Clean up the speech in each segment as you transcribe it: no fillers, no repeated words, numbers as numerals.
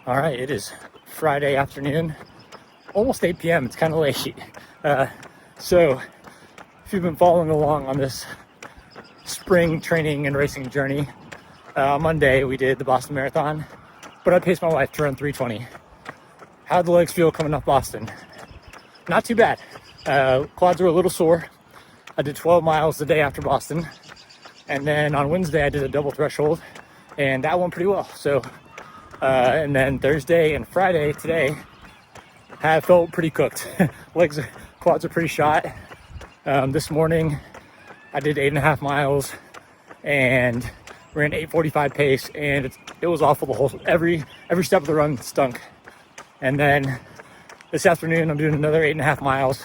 All right, it is Friday afternoon, almost 8 p.m. It's kind of late. So if you've been following along on this spring training and racing journey, Monday we did the Boston Marathon, but I paced my wife to run 3:20. How'd the legs feel coming up Boston? Not too bad. Quads were a little sore. I did 12 miles the day after Boston, and then on Wednesday I did a double threshold, and that went pretty well. So and then Thursday and Friday today have felt pretty cooked. Quads are pretty shot. This morning I did 8.5 miles and ran 8:45 pace, and it was awful. Every step of the run stunk. And then this afternoon I'm doing another 8.5 miles.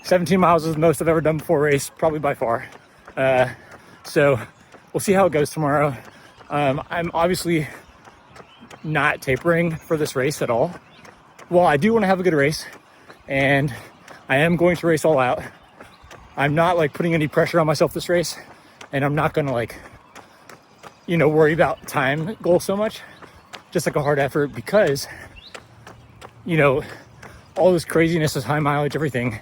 17 miles is the most I've ever done before a race, probably by far. So we'll see how it goes tomorrow. I'm obviously not tapering for this race at all. Well, I do want to have a good race, and I am going to race all out. I'm not putting any pressure on myself this race, and I'm not going to worry about time goal so much. Just a hard effort, because all this craziness, this high mileage, everything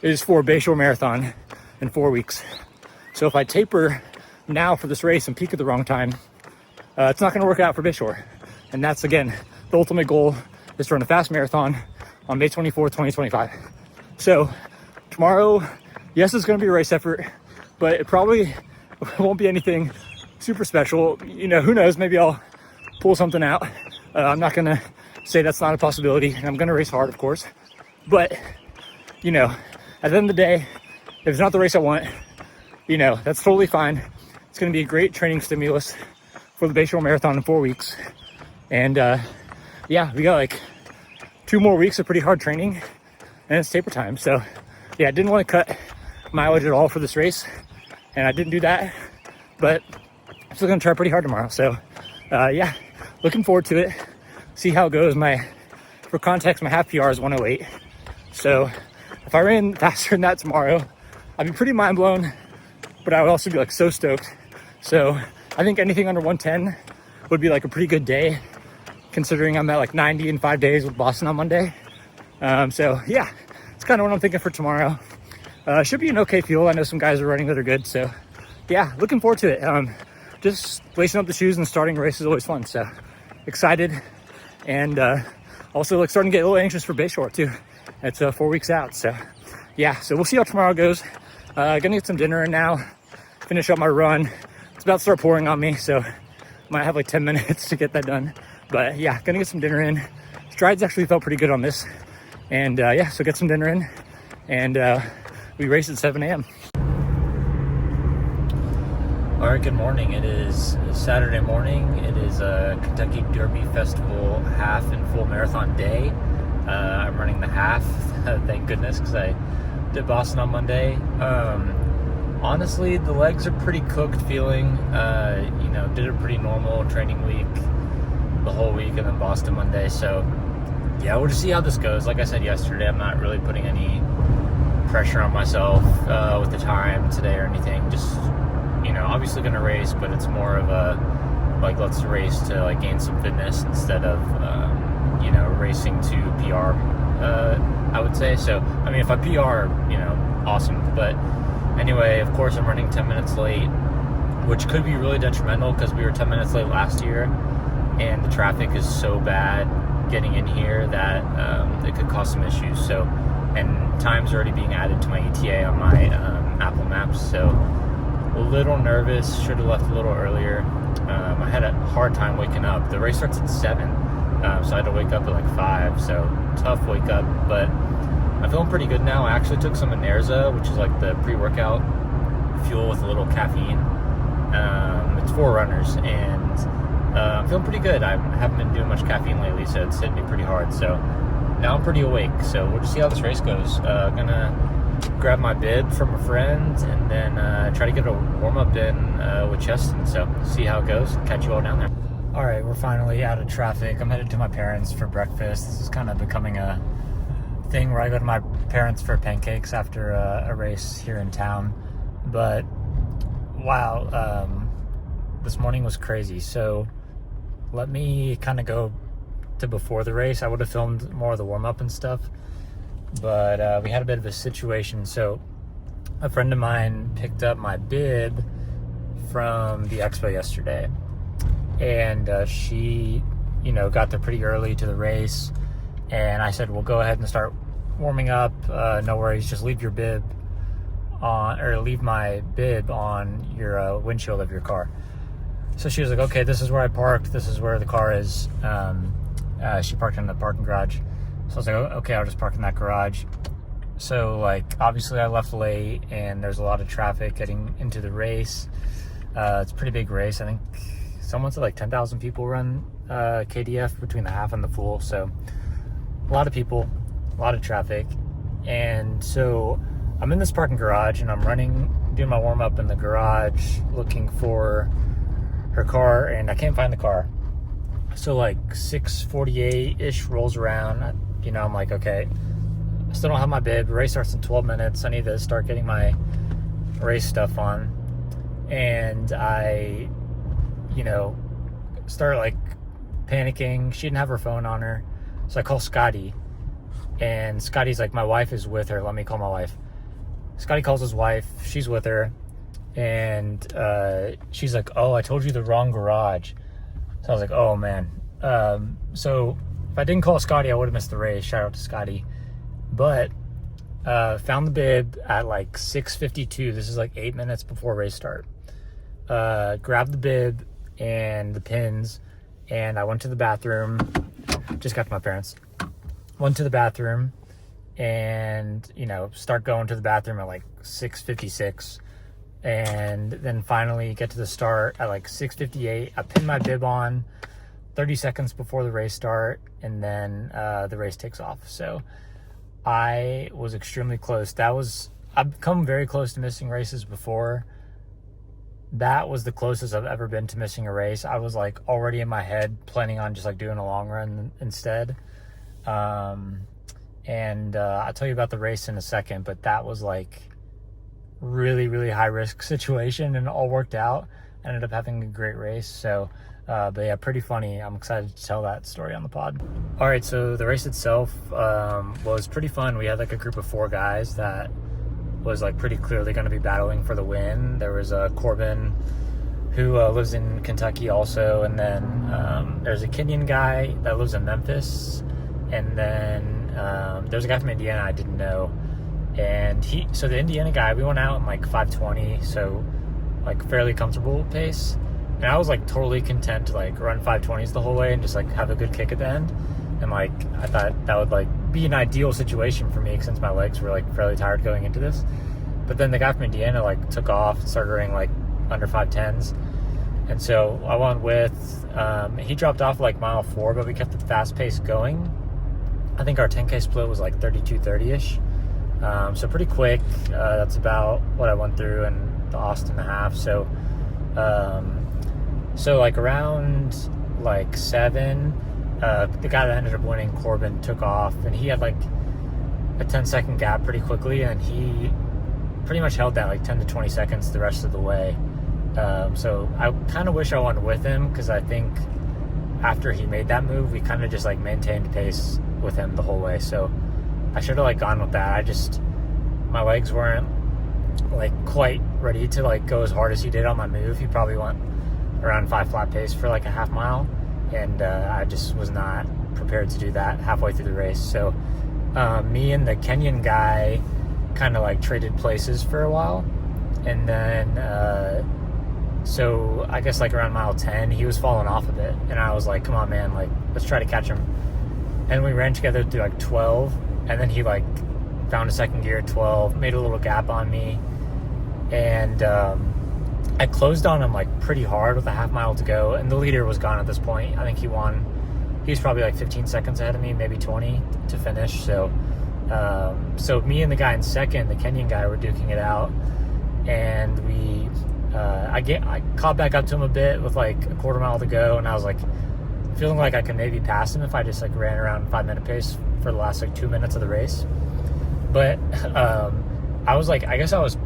is for Bayshore Marathon in 4 weeks. So if I taper now for this race and peak at the wrong time, it's not going to work out for Bayshore. And that's, again, the ultimate goal, is to run a fast marathon on May 24th, 2025. So tomorrow, yes, it's going to be a race effort, but it probably won't be anything super special. Who knows? Maybe I'll pull something out. I'm not going to say that's not a possibility. And I'm going to race hard, of course. But, at the end of the day, if it's not the race I want, that's totally fine. It's going to be a great training stimulus for the Bayshore Marathon in 4 weeks. And we got 2 more weeks of pretty hard training, and it's taper time. So I didn't want to cut mileage at all for this race, and I didn't do that, but I'm still gonna try pretty hard tomorrow. So looking forward to it. See how it goes. For context, my half PR is 1:08. So if I ran faster than that tomorrow, I'd be pretty mind blown, but I would also be so stoked. So I think anything under 1:10 would be a pretty good day, considering I'm at 90 in 5 days with Boston on Monday. It's kind of what I'm thinking for tomorrow. Should be an okay fuel. I know some guys are running that are good. So looking forward to it. Just lacing up the shoes and starting a race is always fun. So excited, and also starting to get a little anxious for Bayshore too. It's 4 weeks out. So so we'll see how tomorrow goes. Gonna get some dinner in now, finish up my run. It's about to start pouring on me, so might have 10 minutes to get that done. But gonna get some dinner in. Strides actually felt pretty good on this. And so get some dinner in, and we race at 7 a.m. All right, good morning. It is Saturday morning. It is a Kentucky Derby Festival half and full marathon day. I'm running the half, thank goodness, because I did Boston on Monday. Honestly, the legs are pretty cooked feeling. Did a pretty normal training week the whole week, and then Boston Monday. So we'll just see how this goes. Like I said yesterday, I'm not really putting any pressure on myself with the time today or anything. Just obviously gonna race, but it's more of a let's race to gain some fitness instead of racing to PR. I would say. So I mean, if I PR, awesome. But anyway, of course, I'm running 10 minutes late, which could be really detrimental because we were 10 minutes late last year, and the traffic is so bad getting in here that it could cause some issues. So, and time's already being added to my ETA on my Apple Maps. So a little nervous, should have left a little earlier. I had a hard time waking up. The race starts at 7, so I had to wake up at 5. So tough wake up, but I'm feeling pretty good now. I actually took some Inerza, which is the pre-workout fuel with a little caffeine. It's for runners, and I'm feeling pretty good. I haven't been doing much caffeine lately, so it's hitting me pretty hard. So now I'm pretty awake. So we'll just see how this race goes. Gonna grab my bib from a friend, and then try to get a warm-up in with Cheston. So see how it goes. Catch you all down there. All right, we're finally out of traffic. I'm headed to my parents for breakfast. This is kind of becoming a thing where I go to my parents for pancakes after a race here in town. But wow, this morning was crazy. So let me kind of go to before the race, I would have filmed more of the warm-up and stuff. But we had a bit of a situation. So a friend of mine picked up my bib from the expo yesterday, and she, you know, got there pretty early to the race, and I said, well, go ahead and start warming up. No worries, just leave your bib on, or leave my bib on your windshield of your car. So she was like, okay, this is where I parked, this is where the car is. She parked in the parking garage. So I was like, okay, I'll just park in that garage. So, like, obviously I left late, and there's a lot of traffic getting into the race. It's a pretty big race. I think someone said like 10,000 people run KDF between the half and the full. So a lot of people, a lot of traffic. And so I'm in this parking garage, and I'm doing my warm up in the garage, looking for her car, and I can't find the car. So like 6:48-ish rolls around. You know, I'm like, okay, I still don't have my bib. The race starts in 12 minutes. I need to start getting my race stuff on. And I, you know, start like panicking. She didn't have her phone on her. So I call Scotty, and Scotty's like, my wife is with her. Let me call my wife. Scotty calls his wife. She's with her. And she's like, oh, I told you the wrong garage. So I was like, oh man. So if I didn't call Scotty, I would have missed the race. Shout out to Scotty. But found the bib at like 6:52. This is like 8 minutes before race start. Grabbed the bib and the pins, and I went to the bathroom. Just got to my parents. Went to the bathroom, and, you know, start going to the bathroom at like 6:56. And then finally get to the start at like 6:58. I pin my bib on 30 seconds before the race start, and then the race takes off. So I was extremely close. I've come very close to missing races before. That was the closest I've ever been to missing a race. I was like already in my head planning on just like doing a long run instead. I'll tell you about the race in a second, but that was like really, really high risk situation, and it all worked out. I ended up having a great race. So, but yeah, pretty funny. I'm excited to tell that story on the pod. All right, so the race itself was pretty fun. We had like a group of 4 guys that was like pretty clearly going to be battling for the win. There was Corbin, who lives in Kentucky also, and then there's a Kenyan guy that lives in Memphis, and then there's a guy from Indiana I didn't know. And so the Indiana guy, we went out in like 5:20, so like fairly comfortable pace. And I was like totally content to like run 5:20s the whole way and just like have a good kick at the end. And like I thought that would like be an ideal situation for me, since my legs were like fairly tired going into this. But then the guy from Indiana like took off and started running like under 5:10s. And so I went with, he dropped off like mile 4, but we kept the fast pace going. I think our 10K split was like 32:30-ish. So pretty quick. That's about what I went through in the Austin half. So like around like 7, the guy that ended up winning, Corbin, took off, and he had like a 10-second gap pretty quickly, and he pretty much held that like 10 to 20 seconds the rest of the way. So I kind of wish I went with him, because I think after he made that move, we kind of just like maintained pace with him the whole way. So I should have like gone with that. My legs weren't like quite ready to like go as hard as he did on my move. He probably went around 5 flat pace for like a half mile, and I just was not prepared to do that halfway through the race. So me and the Kenyan guy kind of like traded places for a while, and then so I guess like around mile 10 he was falling off a bit, and I was like, come on man, like let's try to catch him. And we ran together through like 12, and then he like found a second gear at 12, made a little gap on me, and I closed on him like pretty hard with a half mile to go, and the leader was gone at this point. I think he won. He was probably like 15 seconds ahead of me, maybe 20 to finish. So so me and the guy in second, the Kenyan guy, were duking it out, and I caught back up to him a bit with like a quarter mile to go, and I was like feeling like I could maybe pass him if I just like ran around 5-minute pace for the last like 2 minutes of the race. But I was like, I guess I was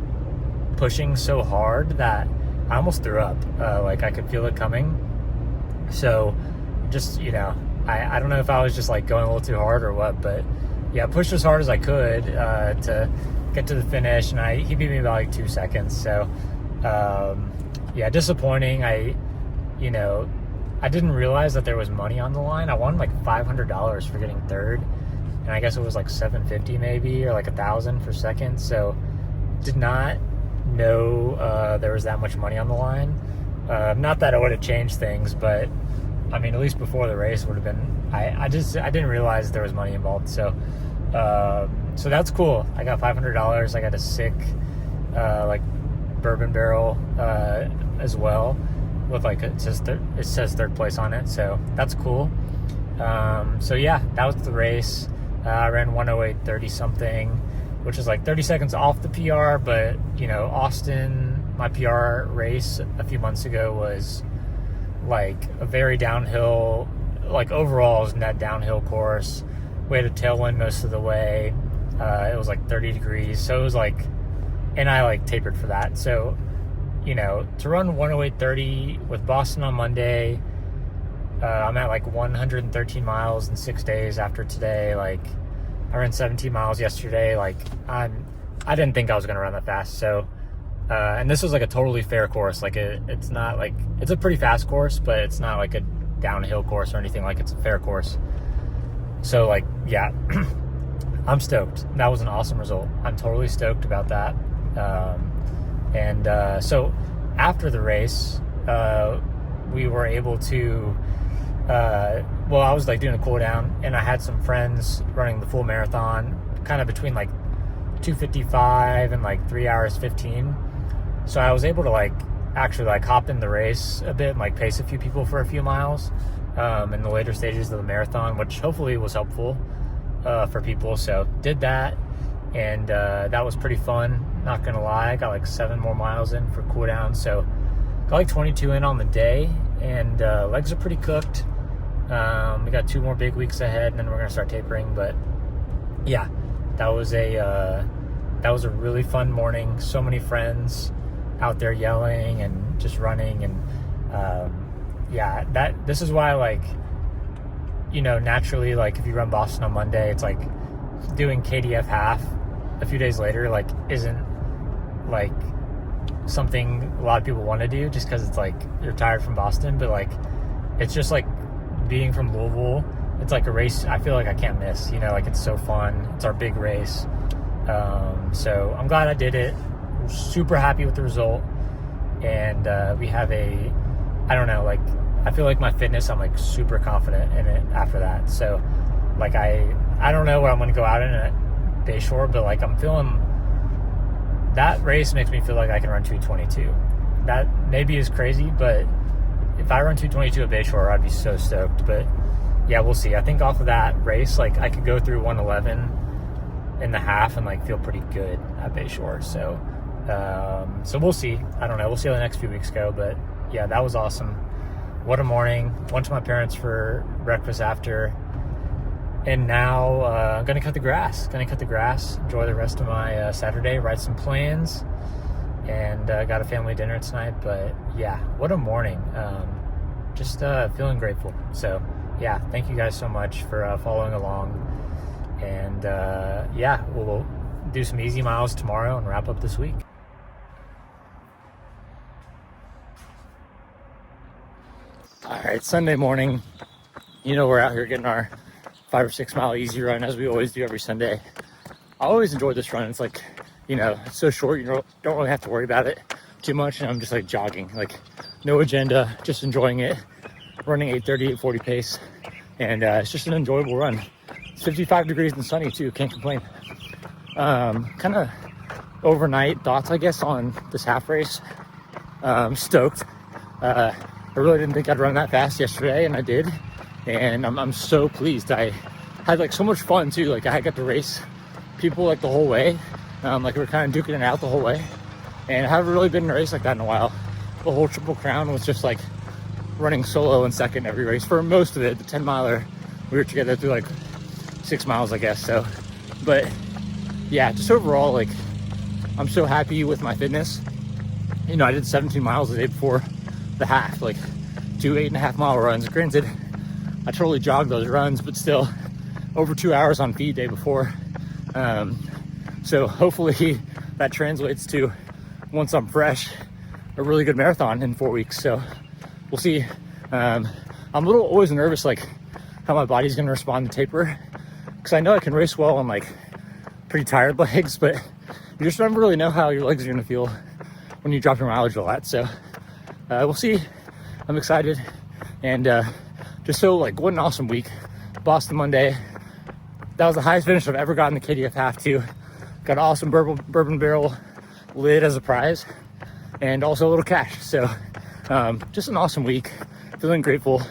pushing so hard that I almost threw up. Like I could feel it coming. So just, you know, I don't know if I was just like going a little too hard or what, but yeah, pushed as hard as I could to get to the finish, and he beat me by like 2 seconds. So yeah, disappointing. I didn't realize that there was money on the line. I won like $500 for getting third, and I guess it was like $750 maybe, or like $1,000 for second. So did not know there was that much money on the line. Not that it would have changed things, but I mean, at least before the race would have been. I didn't realize there was money involved. So so that's cool. I got $500. I got a sick like bourbon barrel as well, with like it says third place on it. So that's cool. So yeah, that was the race. I ran 1:08:30 something, which is like 30 seconds off the PR. But Austin, my PR race a few months ago, was like a very downhill, like overall is net downhill course. We had a tailwind most of the way. It was like 30 degrees, so it was like, and I like tapered for that. So to run 1:08:30 with Boston on Monday, I'm at like 113 miles in 6 days after today. Like I ran 17 miles yesterday. Like I didn't think I was gonna run that fast. So and this was like a totally fair course. Like it's not like, it's a pretty fast course, but it's not like a downhill course or anything. Like it's a fair course. So like, yeah, I'm stoked. That was an awesome result. I'm totally stoked about that. So after the race, we were able to, I was like doing a cool down, and I had some friends running the full marathon kind of between like 2:55 and like 3 hours 15. So I was able to like actually like hop in the race a bit and like pace a few people for a few miles in the later stages of the marathon, which hopefully was helpful for people. So did that, and that was pretty fun, not gonna lie. I got like 7 more miles in for cool down, so got like 22 in on the day, and legs are pretty cooked. We got 2 more big weeks ahead, and then we're gonna start tapering. But yeah, that was a really fun morning. So many friends out there yelling and just running, and this is why, like, naturally, like if you run Boston on Monday, it's like doing KDF half a few days later like isn't like something a lot of people want to do, just because it's like you're tired from Boston. But like it's just like being from Louisville, it's like a race I feel like I can't miss. Like it's so fun. It's our big race. So I'm glad I did it. I'm super happy with the result, and we have I feel like my fitness, I'm like super confident in it after that. So like I don't know what I'm gonna go out in at Bayshore, but like I'm feeling that race makes me feel like I can run 2:22. That maybe is crazy, but if I run 2:22 at Bayshore, I'd be so stoked. But yeah, we'll see. I think off of that race, like I could go through 1:11 in the half and like feel pretty good at Bayshore. So so we'll see. I don't know. We'll see how the next few weeks go. But yeah, that was awesome. What a morning. Went to my parents for breakfast after, and now I'm gonna cut the grass. Enjoy the rest of my Saturday. Write some plans, and got a family dinner tonight. But yeah, what a morning. Just feeling grateful. So yeah, thank you guys so much for following along. And yeah, we'll do some easy miles tomorrow and wrap up this week. All right, Sunday morning. We're out here getting our 5 or 6 mile easy run, as we always do every Sunday. I always enjoy this run. It's like, it's so short, you don't really have to worry about it too much. And I'm just like jogging, like no agenda, just enjoying it. Running 8:30, 8:40 pace. And it's just an enjoyable run. It's 55 degrees and sunny too, can't complain. Kind of overnight thoughts, I guess, on this half race. Stoked. I really didn't think I'd run that fast yesterday, and I did. And I'm so pleased. I had like so much fun too. Like I got to race people like the whole way. Like we were kind of duking it out the whole way. And I haven't really been in a race like that in a while. The whole Triple Crown was just like running solo in second every race for most of it. The 10 miler, we were together through like 6 miles, I guess. So, but yeah, just overall, like I'm so happy with my fitness. I did 17 miles the day before the half, like 2 8.5 mile runs. Granted, I totally jogged those runs, but still over 2 hours on feed day before. So hopefully that translates to, once I'm fresh, a really good marathon in 4 weeks. So we'll see. I'm a little always nervous, like how my body's going to respond to taper, because I know I can race well on like pretty tired legs, but you just never really know how your legs are going to feel when you drop your mileage a lot. So we'll see. I'm excited. And just so like, what an awesome week. Boston Monday. That was the highest finish I've ever gotten the KDF half to. Got an awesome bourbon barrel lid as a prize, and also a little cash. So just an awesome week. Feeling grateful.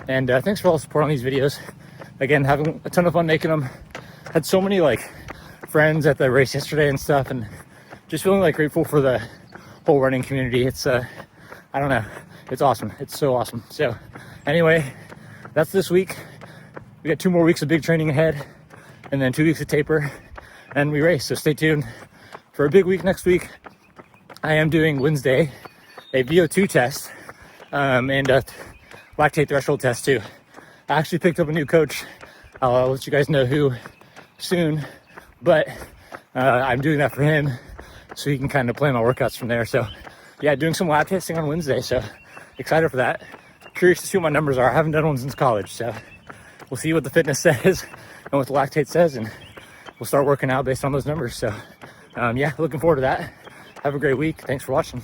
And thanks for all the support on these videos. Again, having a ton of fun making them. Had so many like friends at the race yesterday and stuff, and just feeling like grateful for the whole running community. It's I don't know, it's awesome. It's so awesome. So anyway, that's this week. We got 2 more weeks of big training ahead, and then 2 weeks of taper, and we race. So stay tuned for a big week next week. I am doing Wednesday a VO2 test and a lactate threshold test too. I actually picked up a new coach. I'll let you guys know who soon, but I'm doing that for him so he can kind of plan my workouts from there. So yeah, doing some lab testing on Wednesday. So excited for that. Curious to see what my numbers are. I haven't done one since college. So we'll see what the fitness says and what the lactate says, and we'll start working out based on those numbers. So yeah, looking forward to that. Have a great week. Thanks for watching.